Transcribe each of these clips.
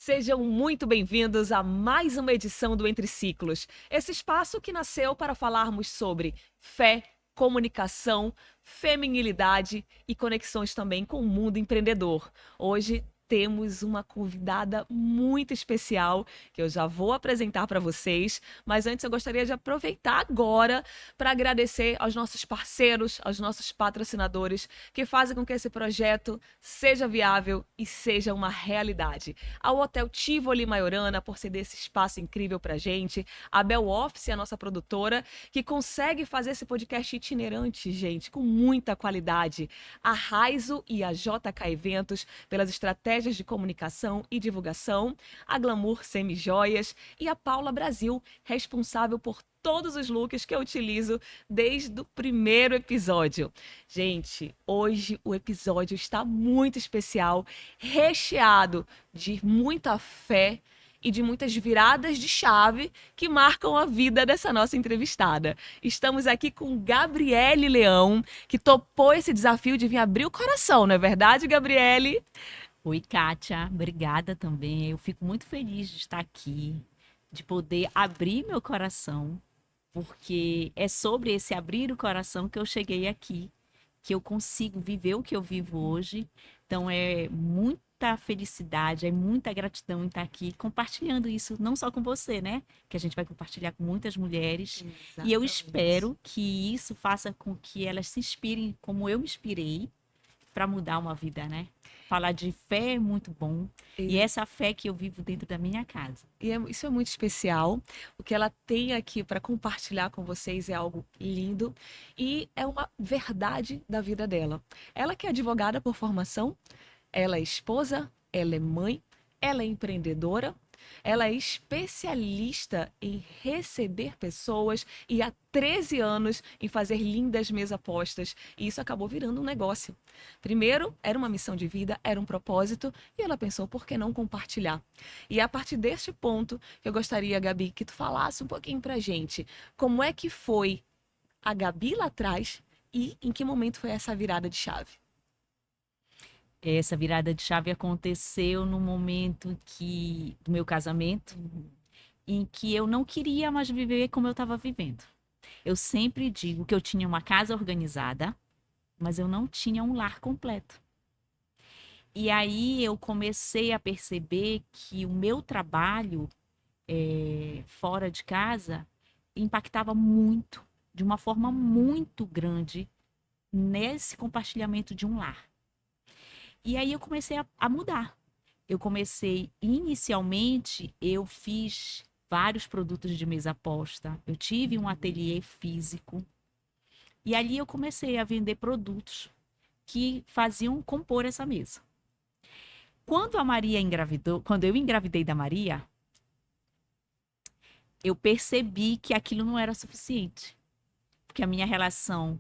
Sejam muito bem-vindos a mais uma edição do Entre Ciclos, esse espaço que nasceu para falarmos sobre fé, comunicação, feminilidade e conexões também com o mundo empreendedor. Hoje temos uma convidada muito especial que eu já vou apresentar para vocês, mas antes eu gostaria de aproveitar agora para agradecer aos nossos parceiros, aos nossos patrocinadores que fazem com que esse projeto seja viável e seja uma realidade. Ao Hotel Tivoli Maiorana por ceder esse espaço incrível pra gente, a Bell Office, a nossa produtora, que consegue fazer esse podcast itinerante, gente, com muita qualidade, a Raizo e a JK Eventos pelas estratégias de comunicação e divulgação, a Glamour Semijoias e a Paula Brasil, responsável por todos os looks que eu utilizo desde o primeiro episódio. Gente, hoje o episódio está muito especial, recheado de muita fé e de muitas viradas de chave que marcam a vida dessa nossa entrevistada. Estamos aqui com Gabriele Leão, que topou esse desafio de vir abrir o coração, não é verdade, Gabriele? Oi, Kátia, obrigada também. Eu fico muito feliz de estar aqui, de poder abrir meu coração, porque é sobre esse abrir o coração que eu cheguei aqui, que eu consigo viver o que eu vivo hoje. Então, é muita felicidade, é muita gratidão em estar aqui compartilhando isso, não só com você, né? Que a gente vai compartilhar com muitas mulheres. E eu Exatamente. espero que isso faça com que elas se inspirem como eu me inspirei para mudar uma vida, né? Falar de fé é muito bom. E E, essa fé que eu vivo dentro da minha casa. isso é muito especial. O que ela tem aqui para compartilhar com vocês é algo lindo e é uma verdade da vida dela. Ela que é advogada por formação, ela é esposa, ela é mãe, ela é empreendedora, ela é especialista em receber pessoas e há 13 anos em fazer lindas mesa postas. E isso acabou virando um negócio. Primeiro, era uma missão de vida, era um propósito, e ela pensou, por que não compartilhar? E é a partir deste ponto que eu gostaria, Gabi, que tu falasse um pouquinho pra gente como é que foi a Gabi lá atrás e em que momento foi essa virada de chave. Essa virada de chave aconteceu no momento do meu casamento, em que eu não queria mais viver como eu estava vivendo. Eu sempre digo que eu tinha uma casa organizada, mas eu não tinha um lar completo. E aí eu comecei a perceber que o meu trabalho fora de casa impactava muito, de uma forma muito grande, nesse compartilhamento de um lar. E aí eu comecei a mudar. Eu comecei, inicialmente, eu fiz vários produtos de mesa posta. Eu tive um ateliê físico. E ali eu comecei a vender produtos que faziam compor essa mesa. Quando a Maria engravidou, quando eu engravidei da Maria, eu percebi que aquilo não era suficiente. Porque a minha relação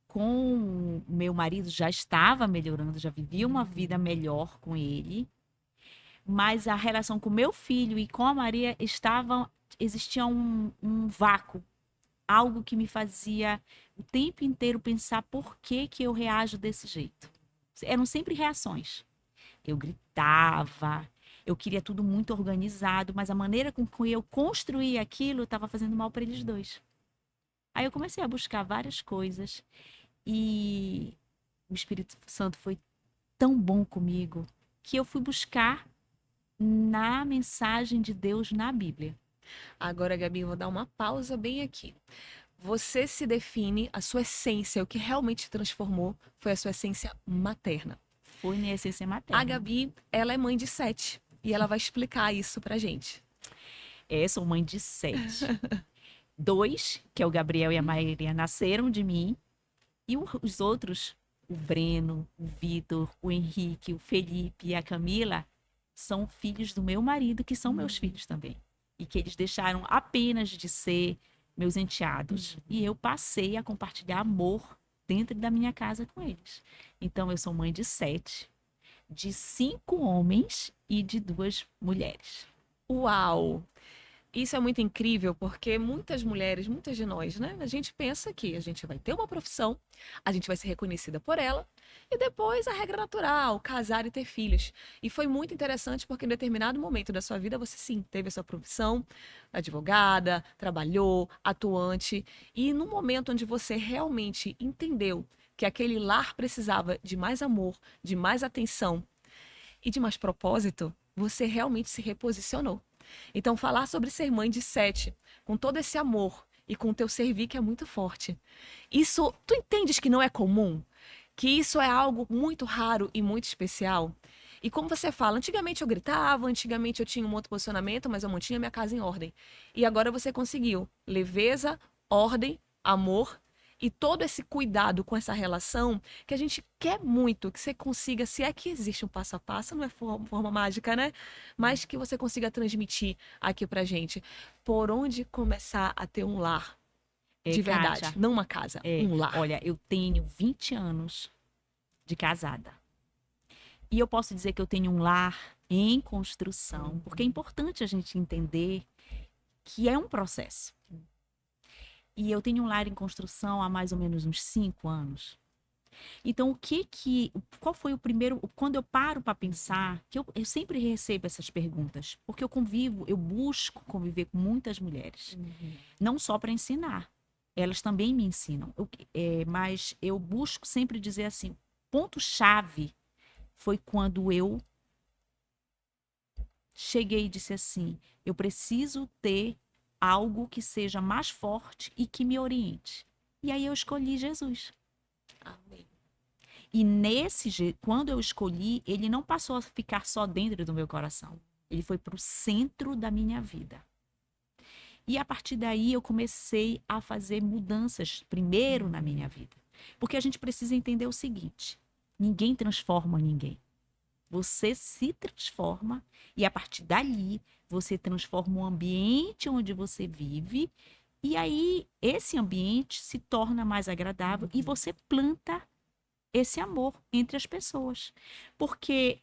com o meu marido já estava melhorando, já vivia uma vida melhor com ele, mas a relação com meu filho e com a Maria existia um vácuo, algo que me fazia o tempo inteiro pensar por que que eu reajo desse jeito. Eram sempre reações. Eu gritava, eu queria tudo muito organizado, mas a maneira com que eu construía aquilo estava fazendo mal para eles dois. Aí eu comecei a buscar várias coisas e o Espírito Santo foi tão bom comigo que eu fui buscar na mensagem de Deus na Bíblia. Agora, Gabi, eu vou dar uma pausa bem aqui. Você se define, a sua essência, o que realmente te transformou foi a sua essência materna. Foi na essência A materna. Gabi, ela é mãe de 7 e ela vai explicar isso pra gente. Sou mãe de 7. Dois, que é o Gabriel e a Maria, nasceram de mim. E os outros, o Breno, o Vitor, o Henrique, o Felipe e a Camila, são filhos do meu marido, que são meus filhos também. E que eles deixaram apenas de ser meus enteados. E eu passei a compartilhar amor dentro da minha casa com eles. Então, eu sou mãe de 7, de 5 homens e de 2 mulheres. Uau! Isso é muito incrível porque muitas mulheres, muitas de nós, né? A gente pensa que a gente vai ter uma profissão, a gente vai ser reconhecida por ela, e depois a regra natural, casar e ter filhos. E foi muito interessante porque em determinado momento da sua vida você sim teve a sua profissão, advogada, trabalhou, atuante, e no momento onde você realmente entendeu que aquele lar precisava de mais amor, de mais atenção e de mais propósito, você realmente se reposicionou. Então, falar sobre ser mãe de 7, com todo esse amor e com o teu servir que é muito forte. Isso, tu entendes que não é comum? Que isso é algo muito raro e muito especial? E como você fala, antigamente eu gritava, antigamente eu tinha um outro posicionamento, mas eu mantinha minha casa em ordem. E agora você conseguiu leveza, ordem, amor e todo esse cuidado com essa relação que a gente quer muito que você consiga, se é que existe um passo a passo, não é forma mágica, né? Mas que você consiga transmitir aqui pra gente. Por onde começar a ter um lar de verdade, Kátia, não uma casa, um lar. olha, eu tenho 20 anos de casada. E eu posso dizer que eu tenho um lar em construção, porque é importante a gente entender que é um processo. E eu tenho um lar em construção há mais ou menos uns 5 anos. Então, qual foi o primeiro, quando eu paro para pensar, que eu sempre recebo essas perguntas, porque eu busco conviver com muitas mulheres, não só para ensinar, elas também me ensinam, mas eu busco sempre dizer assim, ponto-chave foi quando eu cheguei e disse assim, eu preciso ter algo que seja mais forte e que me oriente. E aí eu escolhi Jesus. Amém. E quando eu escolhi, ele não passou a ficar só dentro do meu coração. Ele foi para o centro da minha vida. E a partir daí eu comecei a fazer mudanças primeiro na minha vida. Porque a gente precisa entender o seguinte: ninguém transforma ninguém. Você se transforma e a partir dali você transforma o ambiente onde você vive. E aí esse ambiente se torna mais agradável e você planta esse amor entre as pessoas. Porque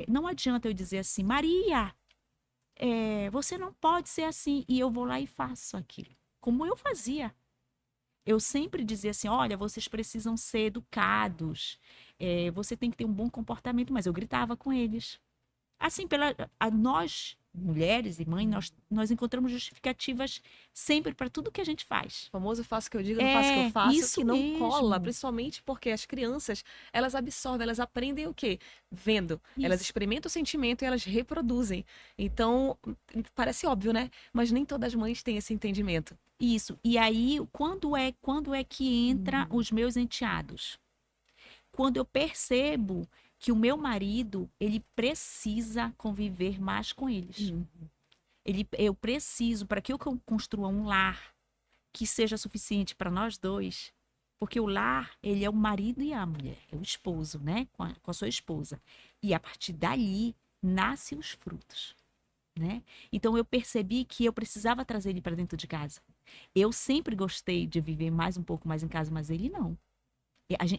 não adianta eu dizer assim, Maria, você não pode ser assim, e eu vou lá e faço aquilo. Como eu fazia. Eu sempre dizia assim, olha, vocês precisam ser educados, você tem que ter um bom comportamento, mas eu gritava com eles. Assim, nós, mulheres e mães, nós encontramos justificativas sempre para tudo que a gente faz. O famoso faço o que eu digo, não faço o que eu faço, Isso que não cola, mesmo. principalmente porque as crianças, elas absorvem, elas aprendem o quê? Vendo. Elas Isso. experimentam o sentimento e elas reproduzem. Então, parece óbvio, né? Mas nem todas as mães têm esse entendimento. Isso. E aí, quando é que entra os meus enteados? Quando eu percebo que o meu marido, ele precisa conviver mais com eles. Eu preciso, para que eu construa um lar que seja suficiente para nós dois, porque o lar, ele é o marido e a mulher, é o esposo, né? Com a sua esposa. E a partir dali, nascem os frutos. Né? Então eu percebi que eu precisava trazer ele para dentro de casa. Eu sempre gostei de viver mais um pouco mais em casa, mas ele não.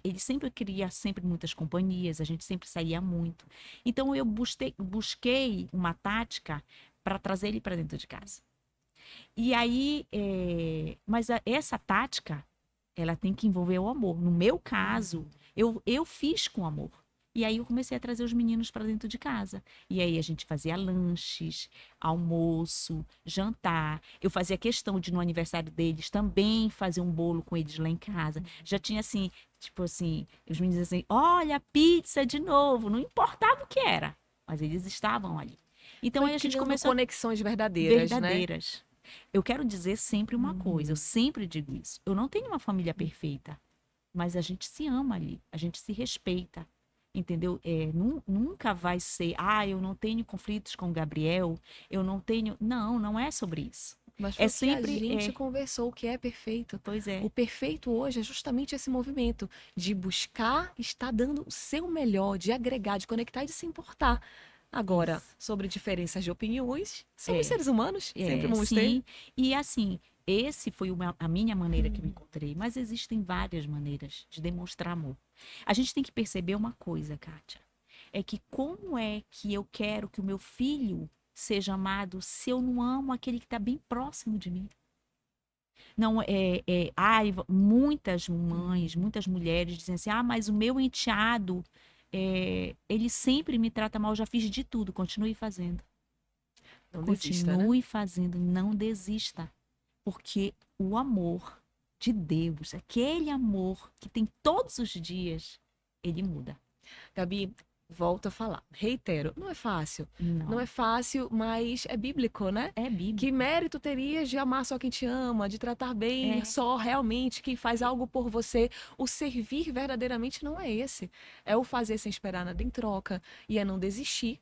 Ele sempre queria sempre muitas companhias, a gente sempre saía muito. Então eu busquei uma tática para trazer ele para dentro de casa. E aí, mas essa tática, ela tem que envolver o amor. No meu caso, eu fiz com amor. E aí eu comecei a trazer os meninos para dentro de casa. E aí a gente fazia lanches, almoço, jantar. Eu fazia questão de, no aniversário deles, também fazer um bolo com eles lá em casa. Já tinha assim, tipo assim, os meninos assim, olha, pizza de novo. Não importava o que era, mas eles estavam ali. Então Foi aí a gente criando começou a conexões verdadeiras, né? verdadeiras. Eu quero dizer sempre uma coisa, eu sempre digo isso. Eu não tenho uma família perfeita, mas a gente se ama ali, a gente se respeita, entendeu? Nunca vai ser, eu não tenho conflitos com o Gabriel, eu não tenho. Não, não é sobre isso. Mas foi É o que a sempre. gente conversou, o que é perfeito. Pois O é. perfeito hoje é justamente esse movimento de buscar estar dando o seu melhor, de agregar, de conectar e de se importar. Agora, Isso. sobre diferenças de opiniões, somos É, seres humanos, sempre vamos ter. sim. E assim, esse foi a minha maneira que eu encontrei, mas existem várias maneiras de demonstrar amor. A gente tem que perceber uma coisa, Kátia, é que como é que eu quero que o meu filho seja amado se eu não amo aquele que está bem próximo de mim? Não muitas mães, muitas mulheres dizem assim: ah, mas o meu enteado, ele sempre me trata mal, já fiz de tudo, continue fazendo. Não desista, né? Continue fazendo, não desista. Porque o amor de Deus, aquele amor que tem todos os dias, ele muda. Gabi, volto a falar. Reitero, não é fácil. Não Não, é fácil, mas é bíblico, né? é Que bíblico. mérito terias de amar só quem te ama, de tratar bem É, só realmente quem faz algo por você? O servir verdadeiramente não é esse. É o fazer sem esperar nada em troca e é não desistir.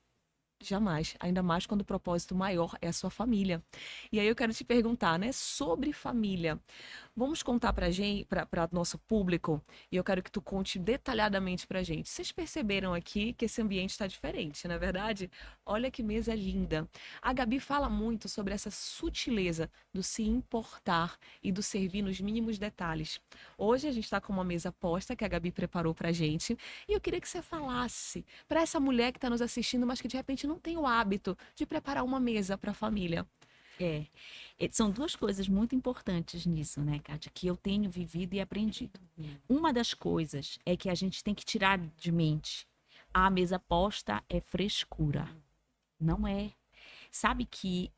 Jamais, ainda mais quando o propósito maior é a sua família. E aí eu quero te perguntar, né, sobre família. Vamos contar pra gente, para nosso público, e eu quero que tu conte detalhadamente pra gente. Vocês perceberam aqui que esse ambiente está diferente, não é verdade? Olha que mesa linda. A Gabi fala muito sobre essa sutileza do se importar e do servir nos mínimos detalhes. Hoje a gente está com uma mesa posta que a Gabi preparou pra gente, e eu queria que você falasse para essa mulher que está nos assistindo, mas que de repente não tem o hábito de preparar uma mesa para a família. é. São duas coisas muito importantes nisso, né, Kátia, que eu tenho vivido e aprendido. Uma das coisas é que a gente tem que tirar de mente: a mesa posta é frescura. Não é. Sabe que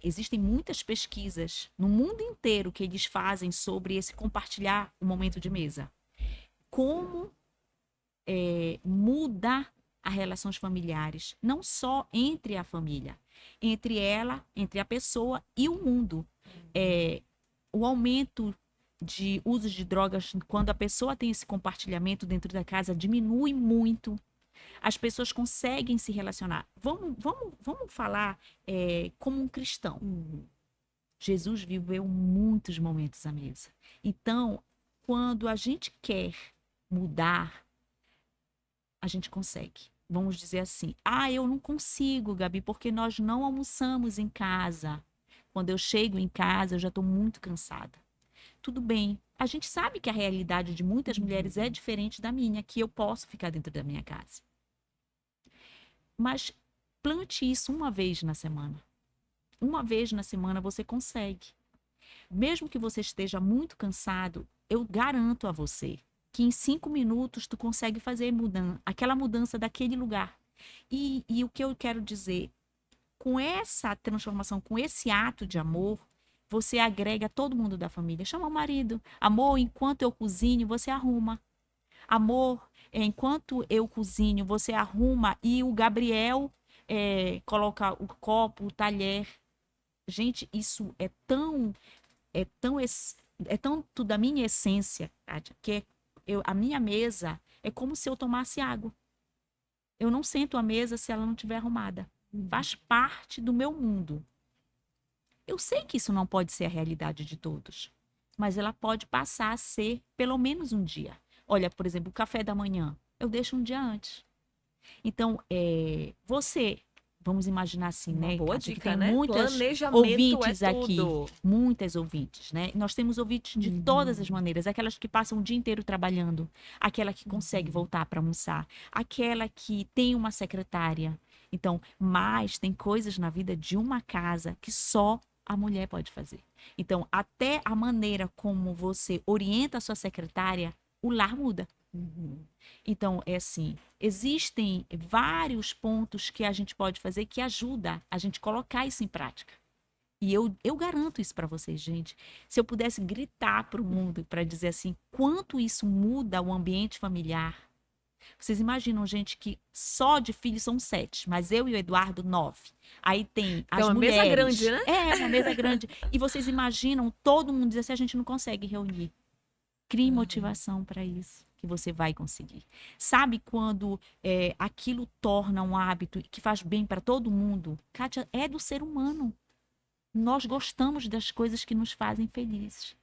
existem muitas pesquisas no mundo inteiro que eles fazem sobre esse compartilhar o momento de mesa. Como muda as relações familiares, não só entre a família, entre ela, entre a pessoa e o mundo. O aumento de uso de drogas, quando a pessoa tem esse compartilhamento dentro da casa, diminui muito. As pessoas conseguem se relacionar. Vamos falar como um cristão. Jesus viveu muitos momentos à mesa. Então, quando a gente quer mudar, a gente consegue. Vamos dizer assim: ah, eu não consigo, Gabi, porque nós não almoçamos em casa. Quando eu chego em casa, eu já estou muito cansada. Tudo bem. A gente sabe que a realidade de muitas mulheres é diferente da minha, que eu posso ficar dentro da minha casa. Mas plante isso uma vez na semana. Uma vez na semana você consegue. Mesmo que você esteja muito cansado, eu garanto a você que em 5 minutos tu consegue fazer aquela mudança daquele lugar. E o que eu quero dizer, com essa transformação, com esse ato de amor, você agrega todo mundo da família. Chama o marido. Amor, enquanto eu cozinho, você arruma. Amor, enquanto eu cozinho, você arruma e o Gabriel coloca o copo, o talher. Gente, isso é tanto da minha essência, Kátia, que a minha mesa é como se eu tomasse água. Eu não sento à mesa se ela não estiver arrumada. Faz parte do meu mundo. Eu sei que isso não pode ser a realidade de todos, mas ela pode passar a ser pelo menos um dia. Olha, por exemplo, o café da manhã, eu deixo um dia antes. Então, vamos imaginar assim, Uma né, boa Kátia, que dica, tem né? muitas Planejamento é ouvintes aqui, tudo. muitas ouvintes, né? Nós temos ouvintes de todas as maneiras, aquelas que passam o dia inteiro trabalhando, aquela que consegue voltar para almoçar, aquela que tem uma secretária. Então, mas tem coisas na vida de uma casa que só a mulher pode fazer. Então, até a maneira como você orienta a sua secretária, o lar muda. Então, é assim, existem vários pontos que a gente pode fazer que ajuda a gente colocar isso em prática. E eu garanto isso para vocês, gente. Se eu pudesse gritar para o mundo para dizer assim, quanto isso muda o ambiente familiar. Vocês imaginam, gente, que só de filhos são 7, mas eu e o Eduardo, 9. Aí tem Então, as uma mesa grande, mulheres. né? É, uma mesa grande. E vocês imaginam todo mundo dizer assim, a gente não consegue reunir. Crie motivação para isso, que você vai conseguir. Sabe quando aquilo torna um hábito que faz bem para todo mundo? Kátia, é do ser humano. Nós gostamos das coisas que nos fazem felizes.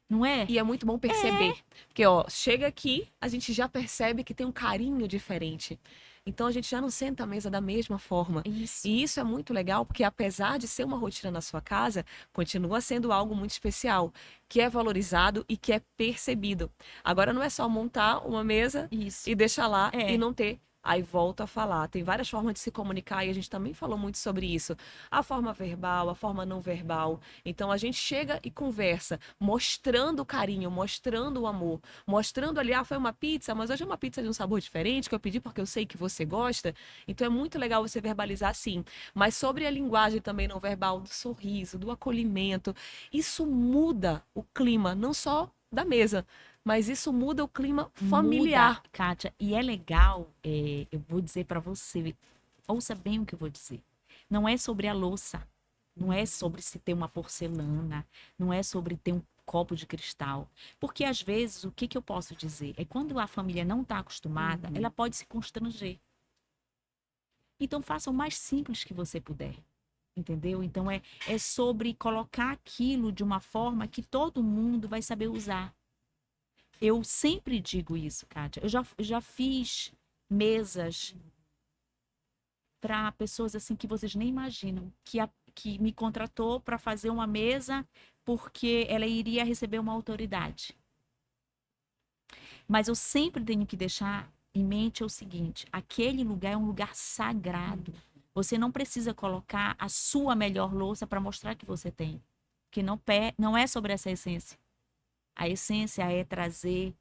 Não é? E é muito bom perceber. Porque, ó, chega aqui, a gente já percebe que tem um carinho diferente. Então a gente já não senta à mesa da mesma forma. Isso. E isso é muito legal, porque apesar de ser uma rotina na sua casa, continua sendo algo muito especial, que é valorizado e que é percebido. Agora não é só montar uma mesa Isso. e deixar lá e É. não ter Aí volto a falar. Tem várias formas de se comunicar e a gente também falou muito sobre isso. A forma verbal, a forma não verbal. Então a gente chega e conversa, mostrando o carinho, mostrando o amor, mostrando ali, foi uma pizza, mas hoje é uma pizza de um sabor diferente que eu pedi porque eu sei que você gosta. Então é muito legal você verbalizar assim. Mas sobre a linguagem também não verbal, do sorriso, do acolhimento, isso muda o clima, não só da mesa, mas isso muda o clima Muda, familiar. Kátia, e é legal, eu vou dizer para você, ouça bem o que eu vou dizer. Não é sobre a louça, não é sobre se ter uma porcelana, não é sobre ter um copo de cristal. Porque às vezes, o que que eu posso dizer? É quando a família não está acostumada, ela pode se constranger. Então faça o mais simples que você puder. Entendeu? Então é sobre colocar aquilo de uma forma que todo mundo vai saber usar. Eu sempre digo isso, Kátia. Eu já fiz mesas para pessoas assim que vocês nem imaginam, que me contratou para fazer uma mesa porque ela iria receber uma autoridade. Mas eu sempre tenho que deixar em mente o seguinte: aquele lugar é um lugar sagrado. Você não precisa colocar a sua melhor louça para mostrar que você tem. Que não é sobre essa essência. A essência é trazer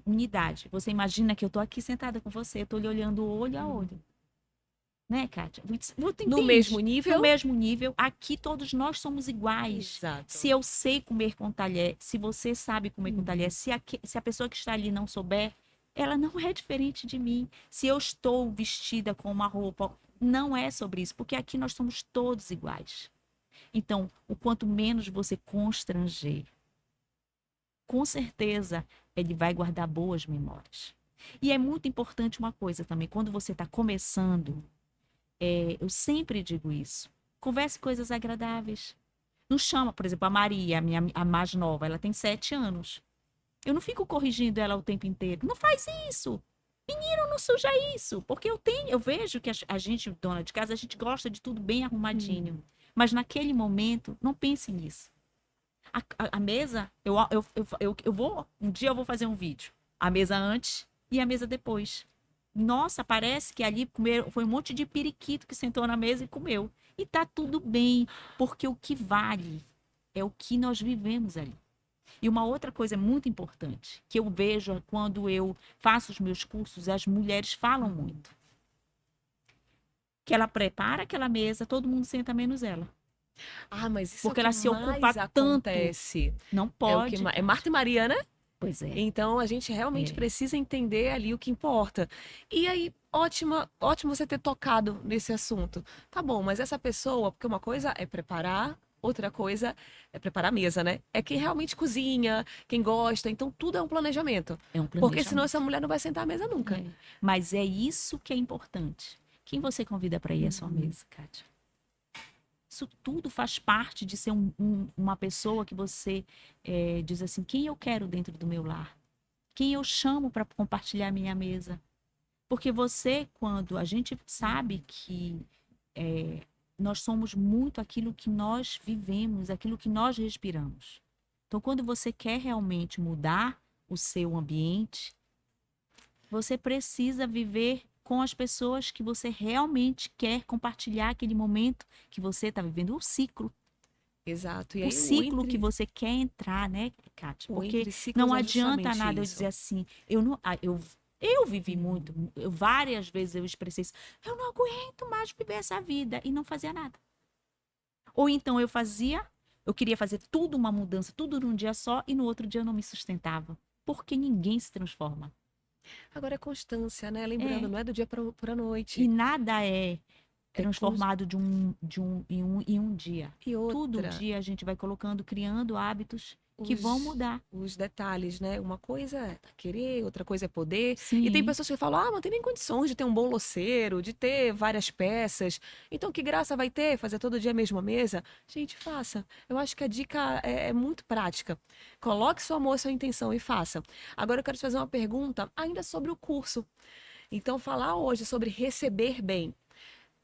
unidade. Você imagina que eu estou aqui sentada com você, eu estou lhe olhando olho a olho. Né, Kátia? Você No mesmo entende? No nível? mesmo nível, aqui todos nós somos iguais. Exato. Se eu sei comer com talher, se você sabe comer com talher, se a pessoa que está ali não souber, ela não é diferente de mim. Se eu estou vestida com uma roupa, não é sobre isso, porque aqui nós somos todos iguais. Então, o quanto menos você constranger, com certeza ele vai guardar boas memórias. E é muito importante uma coisa também, quando você está começando, eu sempre digo isso, converse coisas agradáveis. Não chama, por exemplo, a Maria, a mais nova, ela tem 7 anos. Eu não fico corrigindo ela o tempo inteiro. Não faz isso. Menino, não suja isso. Porque eu vejo que a gente, dona de casa, a gente gosta de tudo bem arrumadinho. Mas naquele momento, não pense nisso. A mesa, um dia eu vou fazer um vídeo. A mesa antes e a mesa depois. Nossa, parece que ali foi um monte de periquito que sentou na mesa e comeu. E tá tudo bem, porque o que vale é o que nós vivemos ali. E uma outra coisa muito importante, que eu vejo quando eu faço os meus cursos, as mulheres falam muito. Que ela prepara aquela mesa, todo mundo senta menos ela. Ah, mas isso é o Porque que ela se ocupa mais tanto. acontece. Não É o que pode, é Marta e Kátia. Maria, né? Pois é. Então a gente realmente É. precisa entender ali o que importa. E aí, ótimo você ter tocado nesse assunto. Tá bom, mas essa pessoa, porque uma coisa é preparar, outra coisa é preparar a mesa, né? É quem realmente cozinha, quem gosta, então tudo é um planejamento. É um Porque senão essa planejamento. mulher não vai sentar à mesa nunca. É. Mas é isso que é importante. Quem você convida para ir à sua mesa, Kátia? Isso tudo faz parte de ser uma pessoa que você diz assim: quem eu quero dentro do meu lar? Quem eu chamo para compartilhar a minha mesa? Porque você, quando a gente sabe que nós somos muito aquilo que nós vivemos, aquilo que nós respiramos. Então, quando você quer realmente mudar o seu ambiente, você precisa viver com as pessoas que você realmente quer compartilhar aquele momento que você está vivendo, o ciclo. Exato. E O aí ciclo que você quer entrar, né, Kátia? o Porque entre ciclos não é adianta justamente nada eu isso. dizer assim, eu não, eu vivi muito, várias vezes eu expressei isso, eu não aguento mais viver essa vida e não fazia nada. Ou então eu queria fazer tudo uma mudança, tudo num dia só e no outro dia eu não me sustentava. Porque ninguém se transforma. Agora é constância, né? Lembrando, É. não é do dia para a E noite. nada é É cons... transformado em um dia. E Todo outra, dia a gente vai colocando, criando hábitos que vão os, mudar. os detalhes, né? Uma coisa é querer, outra coisa é poder. E tem Sim, pessoas que falam, não tem nem condições de ter um bom louceiro, de ter várias peças. Então, que graça vai ter fazer todo dia a mesma mesa? Gente, faça. Eu acho que a dica é muito prática. Coloque seu amor, sua intenção e faça. Agora eu quero te fazer uma pergunta ainda sobre o curso. Então, falar hoje sobre receber bem.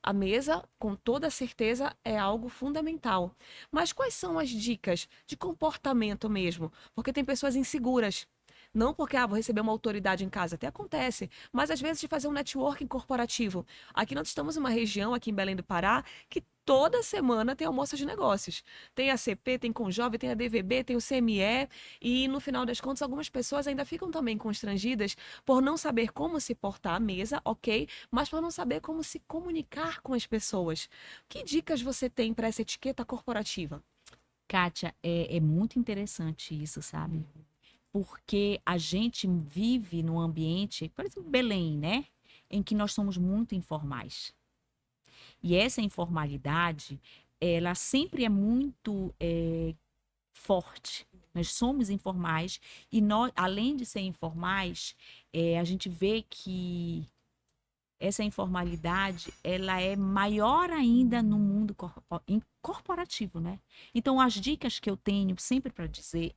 A mesa, com toda certeza, é algo fundamental. Mas quais são as dicas de comportamento mesmo? Porque tem pessoas inseguras. Não porque, vou receber uma autoridade em casa, até acontece, mas às vezes de fazer um networking corporativo. Aqui nós estamos em uma região, aqui em Belém do Pará, que toda semana tem almoço de negócios. Tem a CP, tem Conjove, tem a DVB, tem o CME, e no final das contas, algumas pessoas ainda ficam também constrangidas por não saber como se portar à mesa, ok, mas por não saber como se comunicar com as pessoas. Que dicas você tem para essa etiqueta corporativa? Kátia, é muito interessante isso, sabe? Porque a gente vive num ambiente, por exemplo, Belém, né? Em que nós somos muito informais. E essa informalidade, ela sempre é muito forte. Nós somos informais e nós, além de ser informais, a gente vê que essa informalidade ela é maior ainda no mundo corporativo, né? Então, as dicas que eu tenho sempre para dizer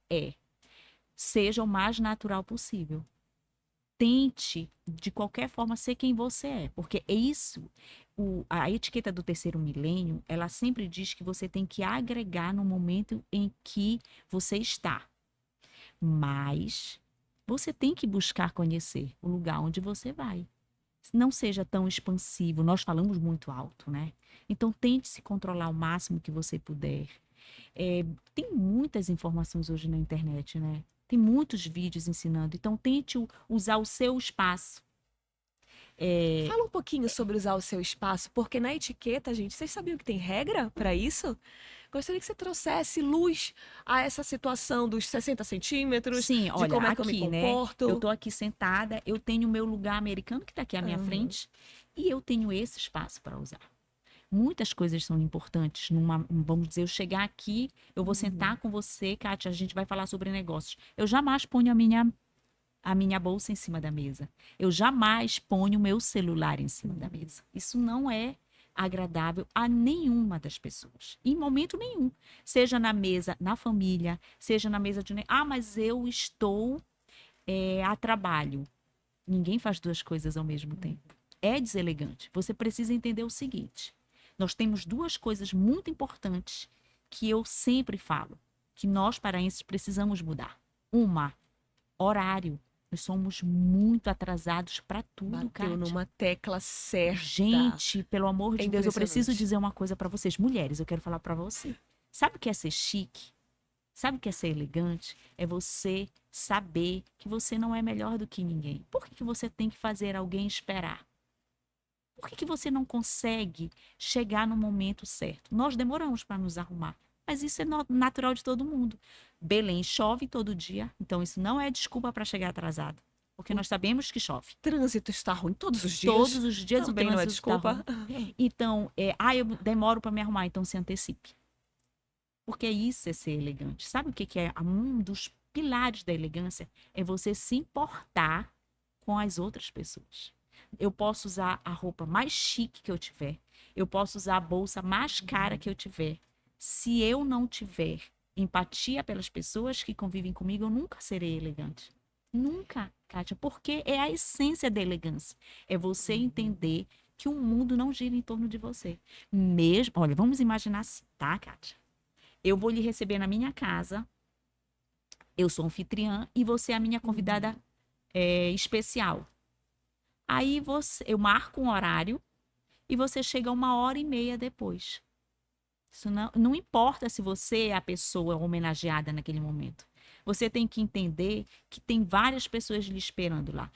seja o mais natural possível. Tente, de qualquer forma, ser quem você é, porque é isso. A etiqueta do terceiro milênio, ela sempre diz que você tem que agregar no momento em que você está. Mas você tem que buscar conhecer o lugar onde você vai. Não seja tão expansivo. Nós falamos muito alto, né? Então, tente se controlar o máximo que você puder. Tem muitas informações hoje na internet, né? Tem muitos vídeos ensinando. Então, tente usar o seu espaço. Fala um pouquinho sobre usar o seu espaço, porque na etiqueta, gente, vocês sabiam que tem regra para isso? Gostaria que você trouxesse luz a essa situação dos 60 centímetros, Sim, de olha, como é que eu me aqui, né? Eu comporto. tô aqui sentada, eu tenho o meu lugar americano que está aqui à minha Aham. frente e eu tenho esse espaço para usar. Muitas coisas são importantes. Vamos dizer, eu chegar aqui, eu vou sentar Uhum. com você, Kátia, a gente vai falar sobre negócios. Eu jamais ponho a minha bolsa em cima da mesa. Eu jamais ponho o meu celular em cima da mesa. Isso não é agradável a nenhuma das pessoas, em momento nenhum. Seja na mesa, na família, seja na mesa de. Mas eu estou a trabalho. Ninguém faz duas coisas ao mesmo tempo. É deselegante. Você precisa entender o seguinte: nós temos duas coisas muito importantes que eu sempre falo, que nós paraenses precisamos mudar. Uma, horário. Nós somos muito atrasados para tudo, Bateu Kátia. numa tecla certa. Gente, pelo amor É de Deus, eu preciso impressionante. dizer uma coisa para vocês, mulheres, eu quero falar para você. Sabe o que é ser chique? Sabe o que é ser elegante? É você saber que você não é melhor do que ninguém. Por que você tem que fazer alguém esperar? Por que você não consegue chegar no momento certo? Nós demoramos para nos arrumar, mas isso é natural de todo mundo. Belém chove todo dia, então isso não é desculpa para chegar atrasado, porque O nós sabemos que chove. trânsito está ruim todos os Todos dias. os dias o Também não é trânsito está desculpa. ruim. Então, eu demoro para me arrumar, então se antecipe. Porque isso é ser elegante. Sabe o que é um dos pilares da elegância? É você se importar com as outras pessoas. Eu posso usar a roupa mais chique que eu tiver. Eu posso usar a bolsa mais cara que eu tiver. Se eu não tiver empatia pelas pessoas que convivem comigo, eu nunca serei elegante. Nunca, Kátia, porque é a essência da elegância. É você entender que o mundo não gira em torno de você. Mesmo, olha, vamos imaginar assim, tá, Kátia? Eu vou lhe receber na minha casa, eu sou anfitriã e você é a minha convidada especial. Aí eu marco um horário e você chega 1h30 depois. Isso não importa se você é a pessoa homenageada naquele momento. Você tem que entender que tem várias pessoas lhe esperando lá.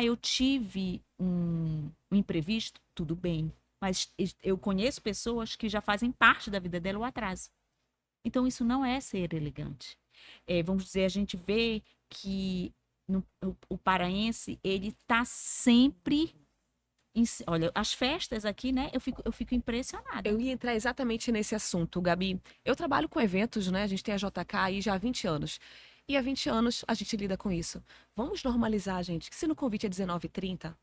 Eu tive um imprevisto, tudo bem. Mas eu conheço pessoas que já fazem parte da vida dela o atraso. Então, isso não é ser elegante. Vamos dizer, a gente vê que o paraense, ele está sempre. Olha, as festas aqui, né? Eu fico impressionada. Eu ia entrar exatamente nesse assunto, Gabi. Eu trabalho com eventos, né? A gente tem a JK aí já há 20 anos. E há 20 anos a gente lida com isso. Vamos normalizar, gente, que se no convite é 19h30,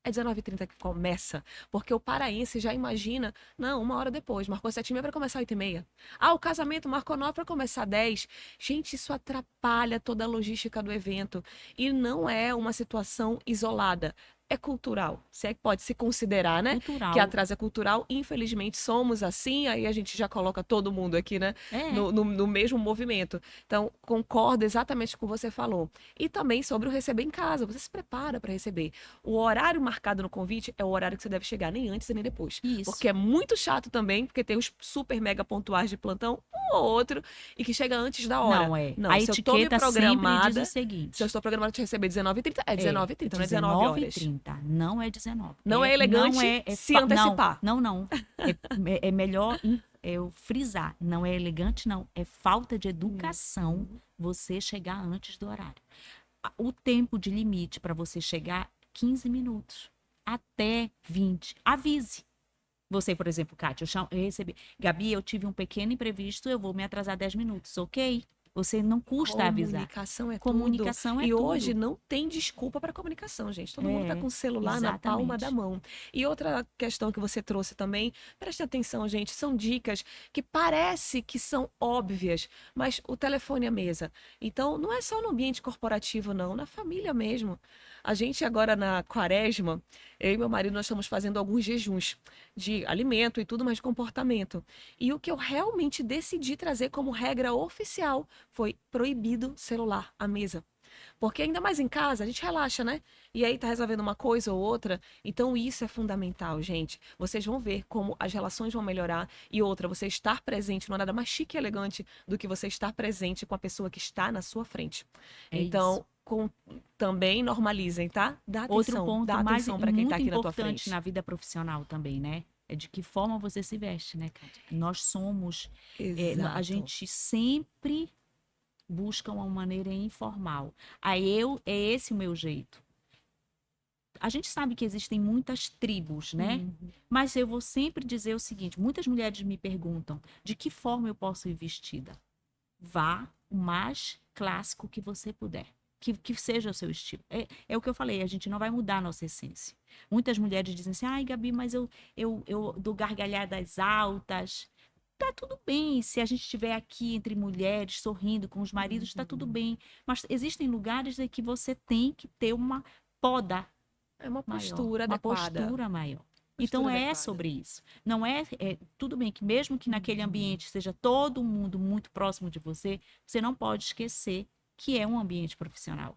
é 19h30 que começa, porque o paraense já imagina, não, 1 hora depois, marcou 7h30 para começar 8h30. O casamento marcou 9 para começar 10. Gente, isso atrapalha toda a logística do evento e não é uma situação isolada. é cultural, se é que pode se considerar, né? Cultural. Que atraso é cultural, infelizmente somos assim, aí a gente já coloca todo mundo aqui, né? É. No mesmo movimento. Então, concordo exatamente com o que você falou. E também sobre o receber em casa, você se prepara para receber. O horário marcado no convite é o horário que você deve chegar, nem antes e nem depois. Isso. Porque é muito chato também, porque tem os super mega pontuais de plantão, um ou outro, e que chega antes da hora. Não, é. Não, A se eu tô me etiqueta sempre diz o programada, seguinte. se eu estou programada para te receber 19h30, é 19h30, não é 19 horas. 19h30, não é 19. Não é elegante não é se antecipar. Não. É melhor eu frisar. Não é elegante, não. É falta de educação você chegar antes do horário. O tempo de limite para você chegar, 15 minutos. Até 20. Avise. Você, por exemplo, Kátia, eu recebi. Gabi, eu tive um pequeno imprevisto, eu vou me atrasar 10 minutos, ok? Você não custa avisar. Comunicação é Comunicação tudo. é E tudo. hoje não tem desculpa para comunicação, gente. Todo mundo tá com o celular na palma da exatamente. mão. E outra questão que você trouxe também, preste atenção, gente, são dicas que parece que são óbvias, mas o telefone à mesa. Então, não é só no ambiente corporativo, não, na família mesmo. A gente agora na quaresma, eu e meu marido, nós estamos fazendo alguns jejuns de alimento e tudo, mas de comportamento. E o que eu realmente decidi trazer como regra oficial foi proibido celular à mesa. Porque ainda mais em casa, a gente relaxa, né? E aí tá resolvendo uma coisa ou outra. Então isso é fundamental, gente. Vocês vão ver como as relações vão melhorar. E outra, você estar presente não é nada mais chique e elegante do que você estar presente com a pessoa que está na sua frente. Então, também normalizem, tá? Dá atenção, Outro ponto dá atenção para quem tá aqui na tua muito importante frente. na vida profissional também, né? É de que forma você se veste, né, Kátia? Nós somos... a Exato. gente sempre busca uma maneira informal. É esse o meu jeito. A gente sabe que existem muitas tribos, né? Mas eu vou sempre dizer o seguinte: muitas mulheres me perguntam de que forma eu posso ir vestida. Vá o mais clássico que você puder. Que seja o seu estilo. É o que eu falei, a gente não vai mudar a nossa essência. Muitas mulheres dizem assim: ai, Gabi, mas eu dou gargalhadas altas. Tá tudo bem, se a gente estiver aqui entre mulheres, sorrindo com os maridos, tá tudo bem. Mas existem lugares em que você tem que ter uma poda É uma maior, postura uma adequada. postura maior. Postura Então adequada. sobre isso. Não tudo bem que mesmo que naquele ambiente seja todo mundo muito próximo de você, você não pode esquecer que é um ambiente profissional.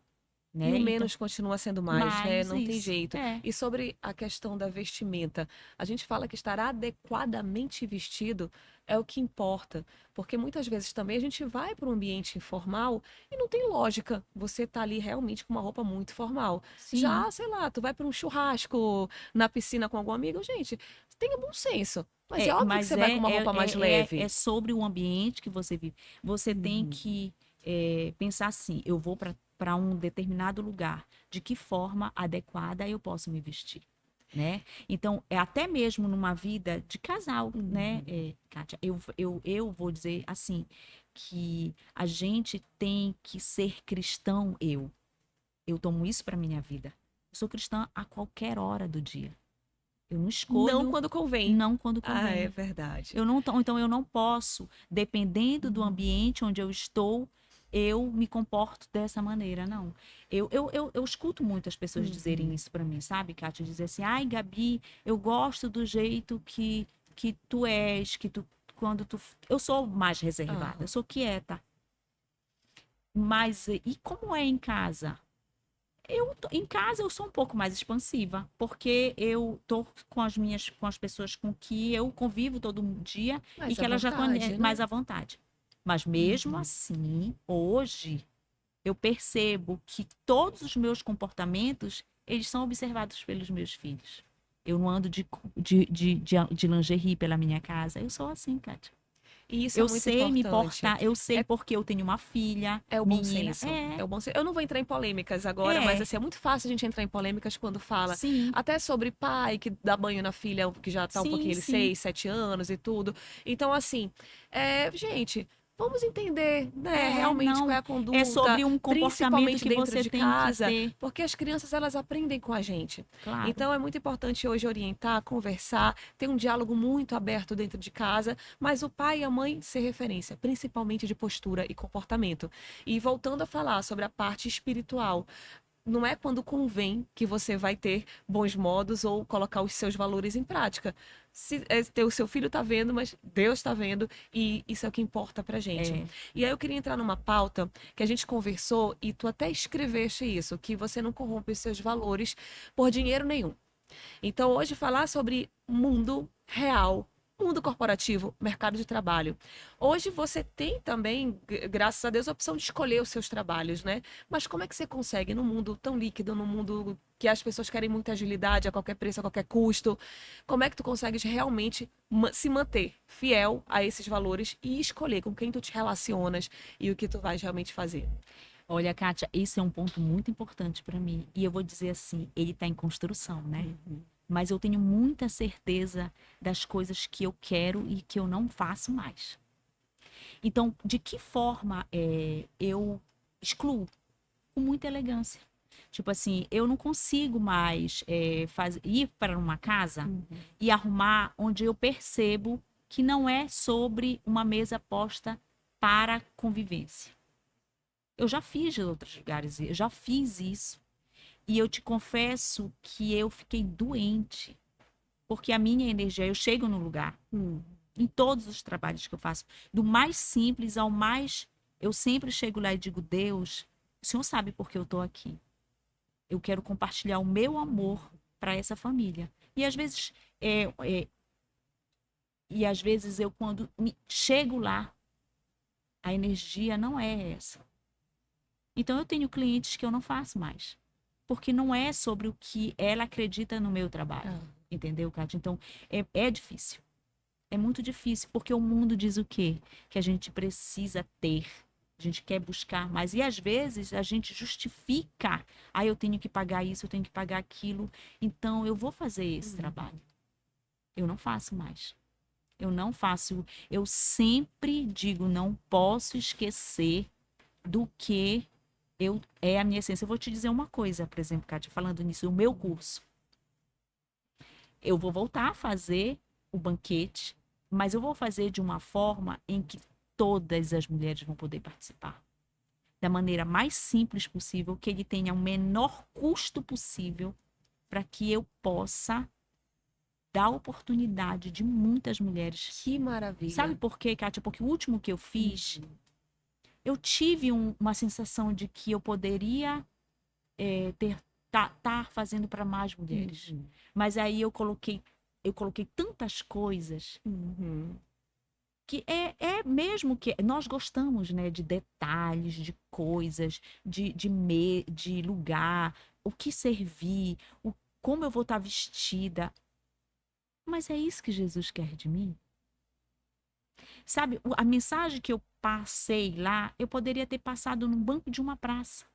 Né? E o Então, menos continua sendo mais, né? Não tem isso, jeito. E sobre a questão da vestimenta, a gente fala que estar adequadamente vestido é o que importa. Porque muitas vezes também a gente vai para um ambiente informal e não tem lógica você tá ali realmente com uma roupa muito formal. Sim. Já, sei lá, tu vai para um churrasco na piscina com algum amigo, gente, tenha bom senso. Mas é óbvio que você vai com uma roupa mais leve. É sobre o ambiente que você vive. Você tem que pensar assim: eu vou para um determinado lugar, de que forma adequada eu posso me vestir, né? Então, até mesmo numa vida de casal, né, Kátia? Eu vou dizer assim, que a gente tem que ser cristão, eu tomo isso para minha vida. Eu sou cristã a qualquer hora do dia. Eu não escolho. Não quando convém. Não quando convém. Ah, é verdade. Então eu não posso, dependendo do ambiente onde eu estou, eu me comporto dessa maneira, não. Eu escuto muitas pessoas dizerem isso para mim, sabe, Kátia? Dizer assim: ai, Gabi, eu gosto do jeito que tu és, eu sou mais reservada, eu sou quieta. Mas, e como é em casa? Em casa eu sou um pouco mais expansiva, porque eu tô com as pessoas com que eu convivo todo dia Mais e que à elas já vontade, conhecem né? mais à vontade. Mas mesmo assim, hoje, eu percebo que todos os meus comportamentos, eles são observados pelos meus filhos. Eu não ando de lingerie pela minha casa. Eu sou assim, Kátia. E isso Eu é muito sei me importante. portar, eu sei porque eu tenho uma filha, É o bom menina. senso. É o bom senso. Eu não vou entrar em polêmicas agora, mas assim, é muito fácil a gente entrar em polêmicas quando fala Sim. até sobre pai que dá banho na filha, que já tá um pouquinho, ele 6, 7 anos e tudo. Então, assim, gente, vamos entender, né, realmente qual é a conduta. É sobre um comportamento principalmente que dentro você de tem casa, que ter. porque as crianças elas aprendem com a gente. Claro. Então é muito importante hoje orientar, conversar, ter um diálogo muito aberto dentro de casa, mas o pai e a mãe ser referência, principalmente de postura e comportamento. E voltando a falar sobre a parte espiritual, não é quando convém que você vai ter bons modos ou colocar os seus valores em prática. O seu filho está vendo, mas Deus está vendo e isso é o que importa pra gente. É, E aí eu queria entrar numa pauta que a gente conversou e tu até escreveste isso, que você não corrompe os seus valores por dinheiro nenhum. Então, hoje, falar sobre mundo real, mundo corporativo, mercado de trabalho. Hoje você tem também, graças a Deus, a opção de escolher os seus trabalhos, né? Mas como é que você consegue, num mundo tão líquido, num mundo que as pessoas querem muita agilidade a qualquer preço, a qualquer custo, como é que tu consegues realmente se manter fiel a esses valores e escolher com quem tu te relacionas e o que tu vais realmente fazer? olha, Kátia, esse é um ponto muito importante para mim. E eu vou dizer assim, ele está em construção, né? Mas eu tenho muita certeza das coisas que eu quero e que eu não faço mais. Então, de que forma eu excluo? Com muita elegância. Tipo assim, eu não consigo mais ir para uma casa e arrumar onde eu percebo que não é sobre uma mesa posta para convivência. Eu já fiz em outros lugares, eu já fiz isso. E eu te confesso que eu fiquei doente, porque a minha energia, eu chego no lugar, em todos os trabalhos que eu faço, do mais simples ao mais. Eu sempre chego lá e digo: Deus, o Senhor sabe por que eu estou aqui. Eu quero compartilhar o meu amor para essa família. E às vezes, é, é, eu, quando chego lá, a energia não é essa. Então, eu tenho clientes que eu não faço mais. Porque não é sobre o que ela acredita no meu trabalho. Entendeu, Kátia? Então, é difícil. É muito difícil, porque o mundo diz o quê? Que a gente precisa ter. A gente quer buscar mais. E às vezes a gente justifica. Ah, eu tenho que pagar isso, eu tenho que pagar aquilo. Então, eu vou fazer esse trabalho. Eu não faço mais. Eu não faço. Eu sempre digo, não posso esquecer do que é a minha essência. Eu vou te dizer uma coisa, por exemplo, Kátia, falando nisso, o meu curso. Eu vou voltar a fazer o banquete, mas eu vou fazer de uma forma em que todas as mulheres vão poder participar. Da maneira mais simples possível, que ele tenha o menor custo possível, para que eu possa dar oportunidade de muitas mulheres. Que maravilha. Sabe por quê, Kátia? Porque o último que eu fiz, eu tive uma sensação de que eu poderia tá fazendo para mais mulheres. Mas aí eu coloquei tantas coisas que é mesmo que nós gostamos, né, de detalhes, de coisas, de lugar, o que servir, como eu vou estar vestida. Mas é isso que Jesus quer de mim. Sabe, a mensagem que eu passei lá, eu poderia ter passado no banco de uma praça.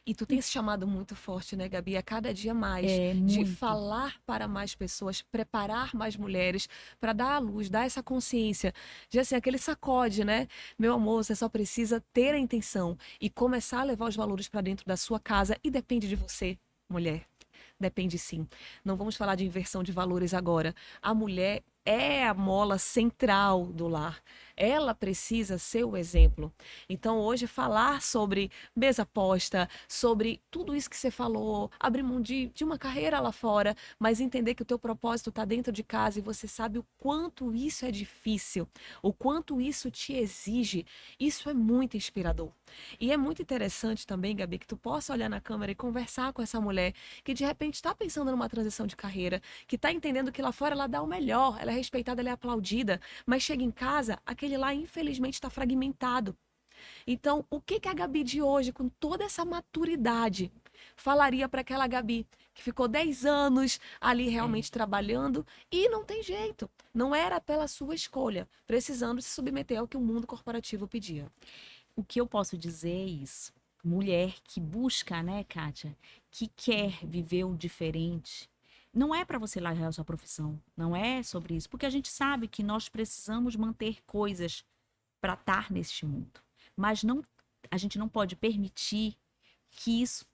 E tu tem esse chamado muito forte, né, Gabi? A cada dia mais, É de muito. falar para mais pessoas, preparar mais mulheres para dar à luz, dar essa consciência. De assim, aquele sacode, né? Meu amor, você só precisa ter a intenção e começar a levar os valores para dentro da sua casa e depende de você, mulher. Depende sim. Não vamos falar de inversão de valores agora. A mulher é a mola central do lar. Ela precisa ser o exemplo. Então, hoje, falar sobre mesa posta, sobre tudo isso que você falou, abrir mão de uma carreira lá fora, mas entender que o teu propósito está dentro de casa e você sabe o quanto isso é difícil, o quanto isso te exige, isso é muito inspirador. E é muito interessante também, Gabi, que tu possa olhar na câmera e conversar com essa mulher que de repente está pensando numa transição de carreira, que está entendendo que lá fora ela dá o melhor, ela é respeitada, ela é aplaudida, mas chega em casa, aquele lá infelizmente está fragmentado. Então, o que que a Gabi de hoje, com toda essa maturidade, falaria para aquela Gabi que ficou 10 anos ali realmente trabalhando e não tem jeito, não era pela sua escolha, precisando se submeter ao que o mundo corporativo pedia? O que eu posso dizer é isso. Mulher que busca, né, Kátia, que quer viver o diferente. Não é para você largar a sua profissão, não é sobre isso, porque a gente sabe que nós precisamos manter coisas para estar neste mundo. Mas não, a gente não pode permitir que isso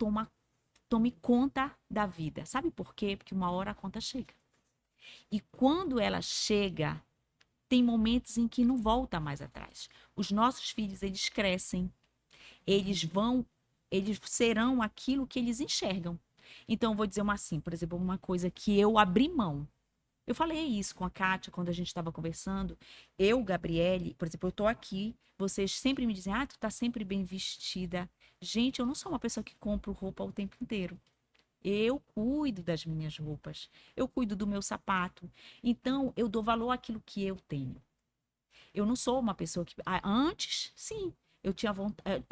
tome conta da vida. Sabe por quê? Porque uma hora a conta chega. E quando ela chega, tem momentos em que não volta mais atrás. Os nossos filhos, eles crescem, eles vão eles serão aquilo que eles enxergam. Então, eu vou dizer assim, por exemplo, uma coisa que eu abri mão. Eu falei isso com a Kátia quando a gente estava conversando. Eu, Gabriele, por exemplo, eu tô aqui, vocês sempre me dizem, tu tá sempre bem vestida. Gente, eu não sou uma pessoa que compro roupa o tempo inteiro. Eu cuido das minhas roupas, eu cuido do meu sapato. Então, eu dou valor àquilo que eu tenho. Eu não sou uma pessoa que. Antes, sim. Eu tinha vontade,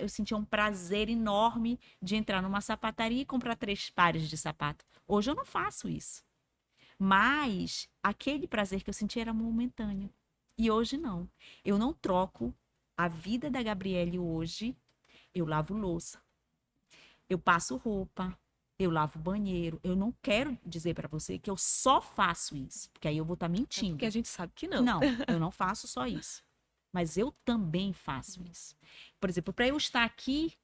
eu sentia um prazer enorme de entrar numa sapataria e comprar 3 pares de sapato. Hoje eu não faço isso. Mas aquele prazer que eu sentia era momentâneo. E hoje não. Eu não troco a vida da Gabriele hoje. Eu lavo louça, eu passo roupa, eu lavo banheiro. Eu não quero dizer para você que eu só faço isso, porque aí eu vou estar É porque a mentindo. gente sabe que não. Não, eu não faço só isso. Mas eu também faço isso. Por exemplo, para eu estar aqui,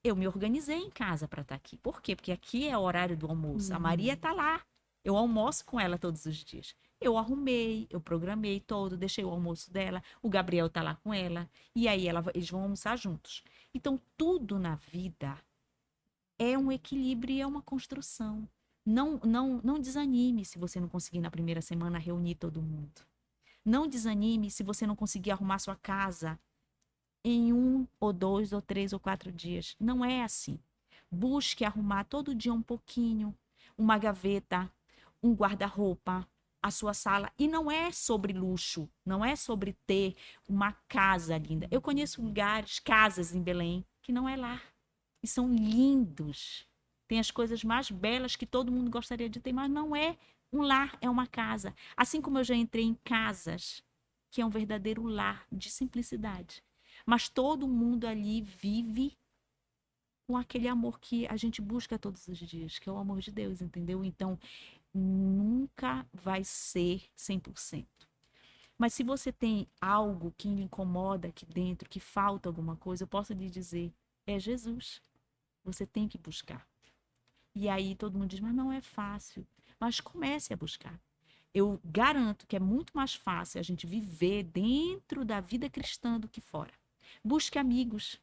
eu me organizei em casa para estar aqui. Por quê? Porque aqui é o horário do almoço. A Maria está lá. Eu almoço com ela todos os dias. Eu arrumei, eu programei todo, deixei o almoço dela. O Gabriel está lá com ela. E aí eles vão almoçar juntos. Então, tudo na vida é um equilíbrio e é uma construção. Não desanime se você não conseguir na primeira semana reunir todo mundo. Não desanime se você não conseguir arrumar sua casa em 1 ou 2 ou 3 ou 4 dias. Não é assim. Busque arrumar todo dia um pouquinho, uma gaveta, um guarda-roupa, a sua sala. E não é sobre luxo, não é sobre ter uma casa linda. Eu conheço lugares, casas em Belém, que não é lá. E são lindos. Tem as coisas mais belas que todo mundo gostaria de ter, mas não é um lar, é uma casa. Assim como eu já entrei em casas, que é um verdadeiro lar de simplicidade. Mas todo mundo ali vive com aquele amor que a gente busca todos os dias, que é o amor de Deus, entendeu? Então, nunca vai ser 100%. Mas se você tem algo que lhe incomoda aqui dentro, que falta alguma coisa, eu posso lhe dizer, é Jesus. Você tem que buscar. E aí todo mundo diz, mas não é fácil. Mas comece a buscar. Eu garanto que é muito mais fácil a gente viver dentro da vida cristã do que fora. Busque amigos.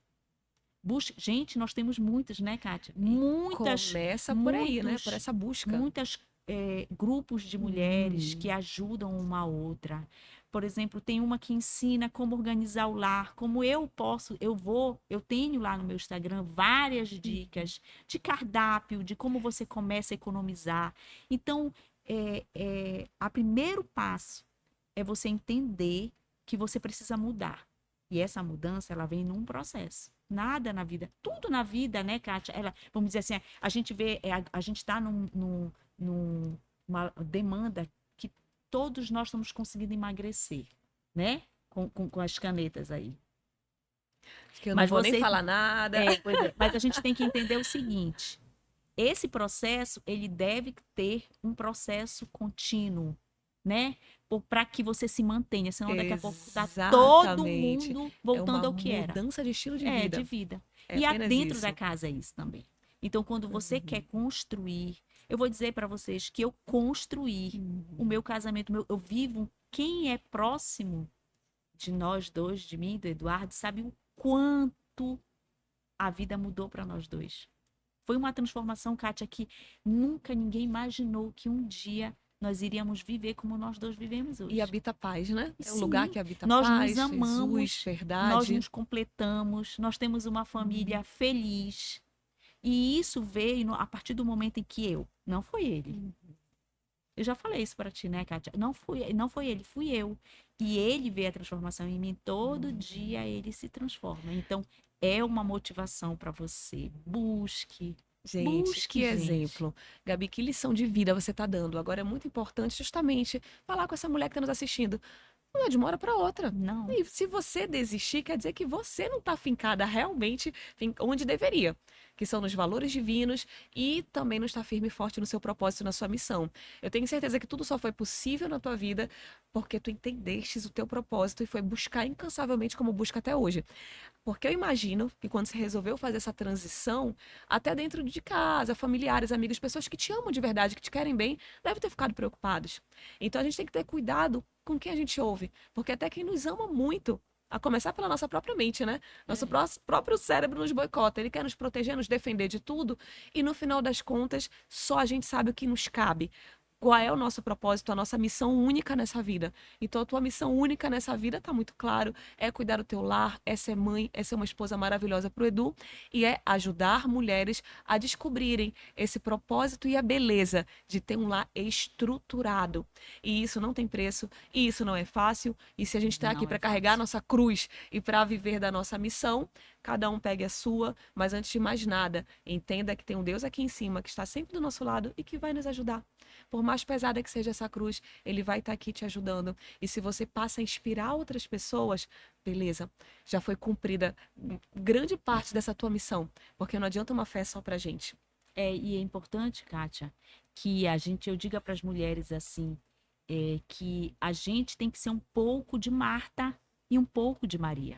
Busque... Gente, nós temos muitas, né, Kátia? Começa por aí, né? Por essa busca. Muitas grupos de mulheres que ajudam uma a outra. Por exemplo, tem uma que ensina como organizar o lar, como eu tenho lá no meu Instagram várias dicas de cardápio, de como você começa a economizar. Então, a primeiro passo é você entender que você precisa mudar. E essa mudança, ela vem num processo. Nada na vida, tudo na vida, né, Kátia? Vamos dizer assim, a gente vê, a gente está numa demanda que todos nós estamos conseguindo emagrecer, né? Com as canetas aí. Que eu não vou nem falar nada. Pois é, mas a gente tem que entender o seguinte: esse processo, ele deve ter um processo contínuo, né? Para que você se mantenha, senão daqui a pouco está todo mundo voltando ao que era. É uma mudança de estilo de vida. De vida. É e dentro isso. da casa é isso também. Então, quando você quer construir, eu vou dizer para vocês que eu construí o meu casamento, eu vivo, quem é próximo de nós dois, de mim, do Eduardo, sabe o quanto a vida mudou para nós dois. Foi uma transformação, Kátia, que nunca ninguém imaginou que um dia nós iríamos viver como nós dois vivemos hoje. E habita paz, né? É um Sim, lugar que habita nós paz, nos amamos, Jesus, verdade. nós nos completamos, nós temos uma família feliz. E isso veio a partir do momento em que não foi ele. Eu já falei isso para ti, né, Kátia? Não foi ele, fui eu. E ele vê a transformação em mim, todo dia ele se transforma. Então, é uma motivação para você. Busque. Gente, que exemplo. Gabi, que lição de vida você está dando. Agora é muito importante justamente falar com essa mulher que está nos assistindo. Não é de uma hora para outra. Não. E se você desistir, quer dizer que você não está fincada realmente onde deveria, que são nos valores divinos e também não está firme e forte no seu propósito, na sua missão. Eu tenho certeza que tudo só foi possível na tua vida porque tu entendestes o teu propósito e foi buscar incansavelmente como busca até hoje. Porque eu imagino que quando você resolveu fazer essa transição, até dentro de casa, familiares, amigos, pessoas que te amam de verdade, que te querem bem, devem ter ficado preocupados. Então a gente tem que ter cuidado com quem a gente ouve, porque até quem nos ama muito A começar pela nossa própria mente, né? Nosso próprio cérebro nos boicota. Ele quer nos proteger, nos defender de tudo. E no final das contas, só a gente sabe o que nos cabe. Qual é o nosso propósito, a nossa missão única nessa vida. Então, a tua missão única nessa vida está muito claro. É cuidar do teu lar, é ser mãe, é ser uma esposa maravilhosa para o Edu. E é ajudar mulheres a descobrirem esse propósito e a beleza de ter um lar estruturado. E isso não tem preço, e isso não é fácil. E se a gente está aqui Não para é carregar a fácil. nossa cruz e para viver da nossa missão, cada um pegue a sua, mas antes de mais nada, entenda que tem um Deus aqui em cima que está sempre do nosso lado e que vai nos ajudar. Por mais pesada que seja essa cruz, ele vai estar aqui te ajudando. E se você passa a inspirar outras pessoas, beleza, já foi cumprida grande parte dessa tua missão, porque não adianta uma fé só pra gente. E é importante, Kátia, que eu diga para as mulheres assim, que a gente tem que ser um pouco de Marta e um pouco de Maria.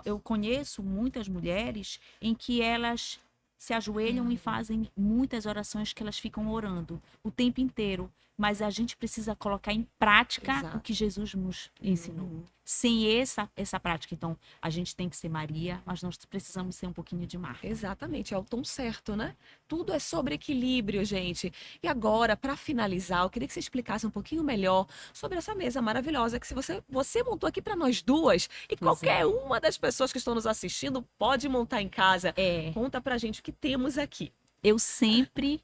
Eu conheço muitas mulheres em que elas se ajoelham e fazem muitas orações que elas ficam orando o tempo inteiro, mas a gente precisa colocar em prática o Exato. que Jesus nos ensinou. Sem essa prática, então, a gente tem que ser Maria, mas nós precisamos ser um pouquinho de Marta. Exatamente, é o tom certo, né? Tudo é sobre equilíbrio, gente. E agora, para finalizar, eu queria que você explicasse um pouquinho melhor sobre essa mesa maravilhosa que você montou aqui para nós duas e Pois é. qualquer uma das pessoas que estão nos assistindo pode montar em casa. É, Conta pra gente o que temos aqui. eu sempre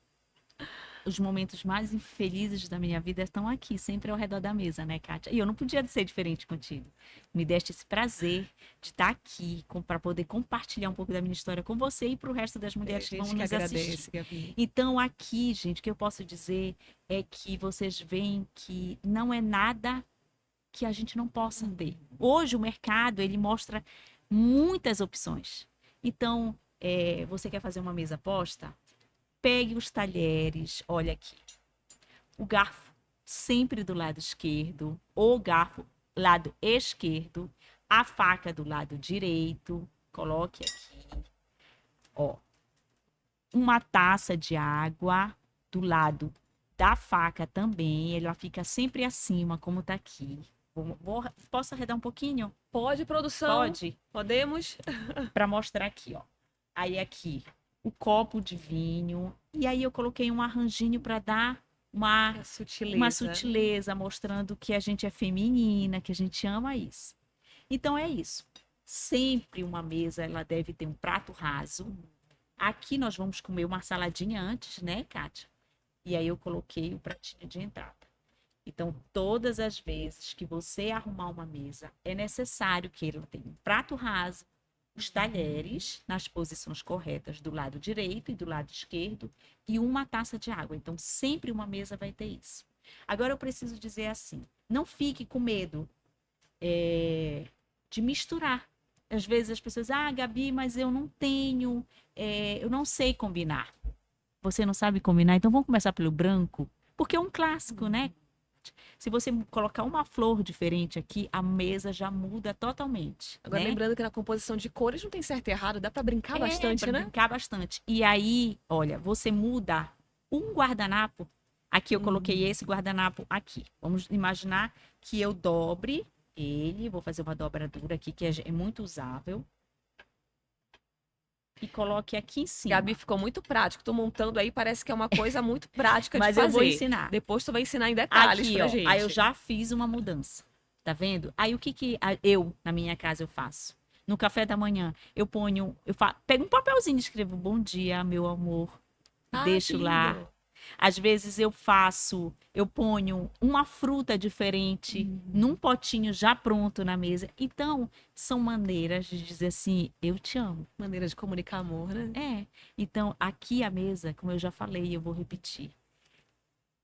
os momentos mais infelizes da minha vida estão aqui, sempre ao redor da mesa, né, Kátia? E eu não podia ser diferente contigo. Me deste esse prazer de estar aqui para poder compartilhar um pouco da minha história com você e para o resto das A mulheres que vão gente que nos agradece, assistir. Gabi. Então, aqui, gente, o que eu posso dizer é que vocês veem que não é nada que a gente não possa ter. Hoje, o mercado, ele mostra muitas opções. Então, você quer fazer uma mesa posta? Pegue os talheres, olha aqui. O garfo sempre do lado esquerdo, o garfo lado esquerdo, a faca do lado direito. Coloque aqui. Ó, uma taça de água do lado da faca também, ela fica sempre acima, como tá aqui. Posso arredar um pouquinho? Pode, produção? Pode? Podemos? Para mostrar aqui, ó. Aí aqui, o copo de vinho. E aí eu coloquei um arranjinho para dar A uma sutileza. sutileza, mostrando que a gente é feminina, que a gente ama isso. Então é isso. Sempre uma mesa, ela deve ter um prato raso. Aqui nós vamos comer uma saladinha antes, né, Kátia? E aí eu coloquei o pratinho de entrada. Então, todas as vezes que você arrumar uma mesa, é necessário que ela tenha um prato raso, os talheres nas posições corretas do lado direito e do lado esquerdo e uma taça de água. Então, sempre uma mesa vai ter isso. Agora, eu preciso dizer assim, não fique com medo de misturar. Às vezes as pessoas, Gabi, mas eu não tenho, eu não sei combinar. Você não sabe combinar? Então, vamos começar pelo branco, porque é um clássico, né? Se você colocar uma flor diferente aqui, a mesa já muda totalmente. Agora, né? lembrando que na composição de cores não tem certo e errado, dá pra brincar bastante, pra né? brincar bastante. E aí, olha, você muda um guardanapo. Aqui eu coloquei esse guardanapo aqui. Vamos imaginar que eu dobre ele. Vou fazer uma dobradura aqui que é muito usável. E coloque aqui em cima. Gabi, ficou muito prático. Tô montando aí, parece que é uma coisa muito prática de Mas fazer. eu vou ensinar. Depois tu vai ensinar em detalhes Aqui, pra ó. gente. Aí eu já fiz uma mudança. Tá vendo? Aí o que eu, na minha casa, eu faço? No café da manhã, pego um papelzinho e escrevo bom dia, meu amor. E Ah, deixo que lá. lindo. Às vezes eu ponho uma fruta diferente num potinho já pronto na mesa. Então, são maneiras de dizer assim, eu te amo. Maneira de comunicar amor, né? Então, aqui a mesa, como eu já falei, eu vou repetir.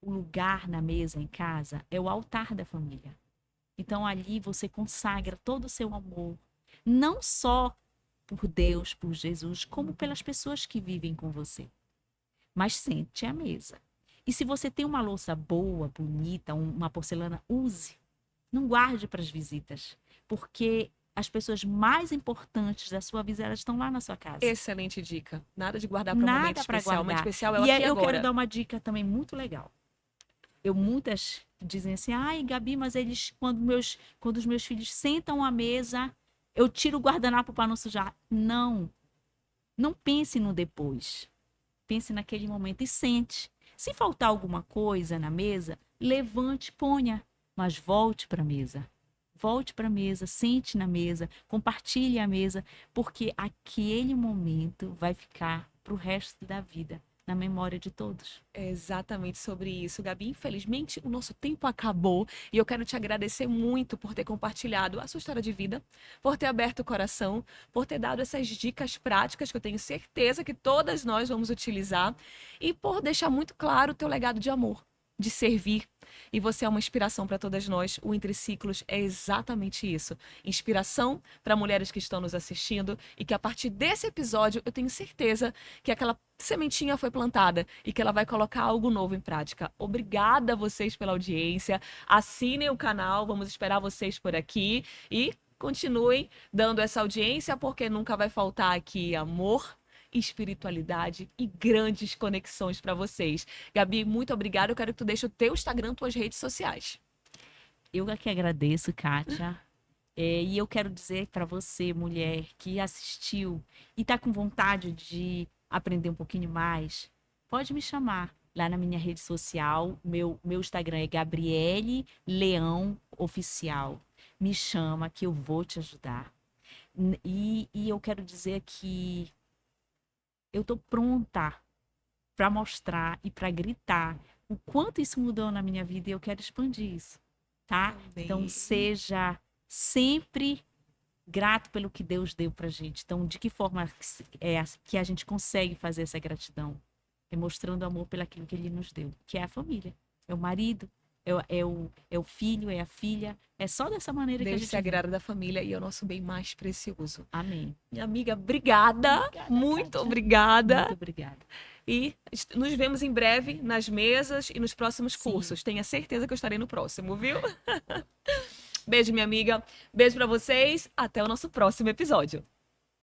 O lugar na mesa em casa é o altar da família. Então, ali você consagra todo o seu amor, não só por Deus, por Jesus, como pelas pessoas que vivem com você. Mas sente à mesa. E se você tem uma louça boa, bonita, uma porcelana, use. Não guarde para as visitas, porque as pessoas mais importantes da sua vida, elas estão lá na sua casa. Excelente dica. Nada de guardar para um momento Nada para especial. guardar. Momento especial é o E aqui e eu agora. quero dar uma dica também muito legal. muitas dizem assim, ai, Gabi, mas eles, quando os meus filhos sentam à mesa, eu tiro o guardanapo para não sujar. Não, não pense no depois. Pense naquele momento e sente. Se faltar alguma coisa na mesa, levante, ponha, mas volte para a mesa. Volte para a mesa, sente na mesa, compartilhe a mesa, porque aquele momento vai ficar para o resto da vida, na memória de todos. É exatamente sobre isso, Gabi. Infelizmente, o nosso tempo acabou e eu quero te agradecer muito por ter compartilhado a sua história de vida, por ter aberto o coração, por ter dado essas dicas práticas que eu tenho certeza que todas nós vamos utilizar e por deixar muito claro o teu legado de amor, de servir. E você é uma inspiração para todas nós. O Entre Ciclos é exatamente isso. Inspiração para mulheres que estão nos assistindo e que a partir desse episódio eu tenho certeza que aquela sementinha foi plantada e que ela vai colocar algo novo em prática. Obrigada a vocês pela audiência. Assinem o canal, vamos esperar vocês por aqui e continuem dando essa audiência porque nunca vai faltar aqui amor, espiritualidade e grandes conexões para vocês. Gabi, muito obrigada. Eu quero que tu deixe o teu Instagram, tuas redes sociais. Eu que agradeço, Kátia. E eu quero dizer para você, mulher, que assistiu e está com vontade de aprender um pouquinho mais, pode me chamar lá na minha rede social. Meu Instagram é Gabriele Leão Oficial. Me chama que eu vou te ajudar. E eu quero dizer que eu estou pronta para mostrar e para gritar o quanto isso mudou na minha vida e eu quero expandir isso, tá? Amém. Então, seja sempre grato pelo que Deus deu pra gente. Então, de que forma que a gente consegue fazer essa gratidão? É mostrando amor pelaquilo que Ele nos deu, que é a família, é o marido, é o filho, é a filha. É só dessa maneira que a Deus gente se agrada da família e é o nosso bem mais precioso. Amém. Minha amiga, obrigada. Obrigada, Muito Kátia. obrigada. Muito obrigada. E nos vemos em breve nas mesas e nos próximos Sim. cursos. Tenha certeza que eu estarei no próximo, viu? Beijo, minha amiga. Beijo pra vocês. Até o nosso próximo episódio.